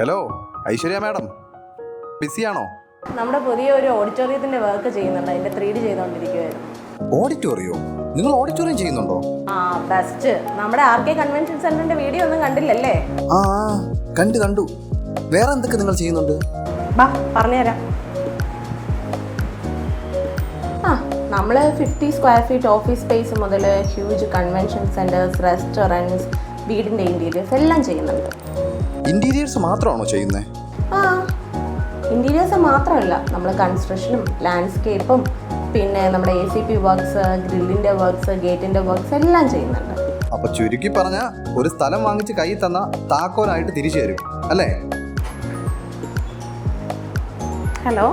Hello Aishwarya madam, ബിസിയാണോ? നമ്മുടെ പുതിയ ഒരു ഓഡിറ്റോറിയത്തിന്റെ വർക്ക് ചെയ്യുന്നുണ്ട്, അതിന്റെ 3D ചെയ്തുകൊണ്ടിരിക്കുകയായിരുന്നു. ഓഡിറ്റോറിയോ? നിങ്ങൾ ഓഡിറ്റോറിയം ചെയ്യുന്നുണ്ടോ? ആ ബെസ്റ്റ്. നമ്മുടെ RK കൺവെൻഷൻ സെന്ററിന്റെ വീഡിയോ ഒന്നും കണ്ടില്ലല്ലേ? ആ കണ്ടു. വേറെ എന്തൊക്കെ നിങ്ങൾ ചെയ്യുന്നുണ്ട്? ബാ പറഞ്ഞുതരാം. നമ്മൾ 50 സ്ക്വയർ ഫീറ്റ് ഓഫീസ് സ്പേസ് മുതൽ ഹ്യൂജ് കൺവെൻഷൻ സെന്റേഴ്സ്, റെസ്റ്റോറൻറ്റ്സ്, വീടിന്റെ ഇന്റീരിയേഴ്സ് എല്ലാം ചെയ്യുന്നുണ്ട്. ഇന്റീരിയേഴ്സ് മാത്രമാണോ ചെയ്യുന്നത്? ആ ഇന്റീരിയേഴ്സ് മാത്രമല്ല, നമ്മൾ കൺസ്ട്രക്ഷനും ലാൻഡ്സ്കേപ്പും പിന്നെ നമ്മുടെ ACP വർക്ക്സ്, ഗ്രില്ലിന്റെ വർക്ക്സ്, ഗേറ്റിന്റെ വർക്ക്സ് എല്ലാം ചെയ്യുന്നുണ്ട്. അപ്പൊ ചുരുക്കി പറഞ്ഞ ഒരു സ്ഥലം വാങ്ങിച്ച് കൈ തന്ന താക്കോലായിട്ട് തിരിച്ചു തരും അല്ലേ? ഹലോ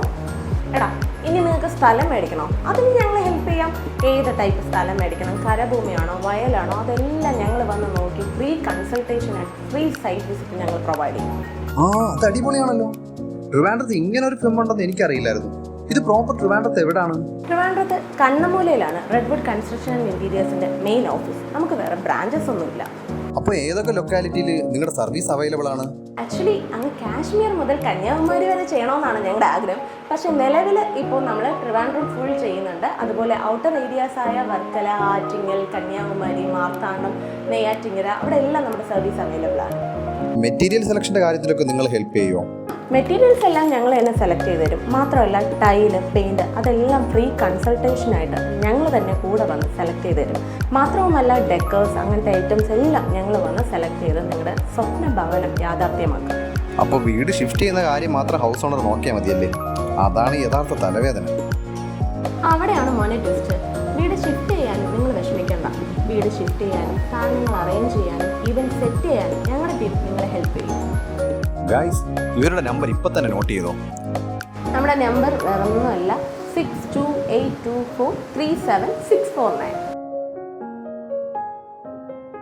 എടാ, ഇനി നിങ്ങൾക്ക് സ്ഥലം മേടിക്കണോ? അതിന് ഞങ്ങൾ ഹെൽപ്പ് ചെയ്യാം. ഏത് ടൈപ്പ് സ്ഥലം മേടിക്കണം, കരഭൂമിയാണോ വയലാണോ, അതെല്ലാം ഞങ്ങൾ വന്ന് നോക്കി free consultation and free site visit ഞങ്ങൾ പ്രൊവൈഡ് ചെയ്യും. അത് അടിപൊളിയാണല്ലോ. ട്രിവാൻഡ്രത്ത് ഇങ്ങനെ ഒരു ഫിലിം ഉണ്ടെന്ന് എനിക്കറിയില്ലായിരുന്നു. ഇത് പ്രോപ്പർ ട്രിവാൻഡ്രത്ത് എവിടെയാണ്? ട്രിവാൻഡ്രത്ത് കണ്ണമൂലയിലാണ് റെഡ്വുഡ് കൺസ്ട്രക്ഷൻ ആൻഡ് ഇന്റീരിയേഴ്സിന്റെ മെയിൻ ഓഫീസ്. നമുക്ക് വേറെ ബ്രാഞ്ചസ് ഒന്നുമില്ല. അപ്പോൾ ഏതൊക്കെ ലൊക്കാലിറ്റിയിൽ നിങ്ങളുടെ സർവീസ് അവൈലബിൾ ആണ്? ആക്ച്വലി അങ്ങ് കാശ്മീർ മുതൽ കന്യാകുമാരി വരെ ചെയ്യണമെന്നാണ് ഞങ്ങളുടെ ആഗ്രഹം. പക്ഷേ നിലവിൽ ഇപ്പോൾ നമ്മൾ ട്രിവാൻഡ്രം ഫുൾ ചെയ്യുന്നുണ്ട്. അതുപോലെ ഔട്ടർ ഏരിയാസ് ആയ വർക്കല, ആറ്റിങ്ങൽ, കന്യാകുമാരി, മാർത്താണ്ഡം, നെയ്യാറ്റിങ്ങര, അവിടെ എല്ലാം നമ്മുടെ സർവീസ് അവൈലബിൾ ആണ്. മെറ്റീരിയൽ സെലക്ഷൻ്റെ കാര്യത്തിലൊക്കെ നിങ്ങൾ ഹെൽപ്പ് ചെയ്യുമോ? മെറ്റീരിയൽസ് എല്ലാം ഞങ്ങൾ തന്നെ സെലക്ട് ചെയ്ത് തരും. മാത്രമല്ല ടൈല്, പെയിൻറ് അതെല്ലാം ഫ്രീ കൺസൾട്ടേഷനായിട്ട് ഞങ്ങൾ തന്നെ കൂടെ വന്ന് സെലക്ട് ചെയ്ത് തരും. മാത്രവുമല്ല ഡെക്കേഴ്സ്, അങ്ങനത്തെ ഐറ്റംസ് എല്ലാം ഞങ്ങൾ വന്ന് സെലക്ട് ചെയ്ത് നിങ്ങളുടെ സ്വപ്ന ഭവനം യാഥാർത്ഥ്യമാക്കും. അപ്പോൾ വീട് ഷിഫ്റ്റ് ചെയ്യുന്ന കാര്യം മാത്രം ഹൗസ് ഓണർ നോക്കിയാൽ മതിയല്ലേ? അതാണ് യഥാർത്ഥ തലവേദന. അവിടെയാണ് മോനെ ട്വിസ്റ്റ്. വീട് ഷിഫ്റ്റ് ചെയ്യാനും നിങ്ങൾ വിഷമിക്കേണ്ട. വീട് ഷിഫ്റ്റ് ചെയ്യാനും സാധനങ്ങൾ അറേഞ്ച് ചെയ്യാനും ഈവൻ സെറ്റ് ചെയ്യാനും ഞങ്ങളുടെ ടീം നിങ്ങളെ ഹെൽപ്പ് ചെയ്യും. ഗൈസ്, ഇവരുടെ നമ്പർ ഇപ്പം തന്നെ നോട്ട് ചെയ്തോ. നമ്മുടെ നമ്പർ വേറൊന്നുമല്ല, 6282437649.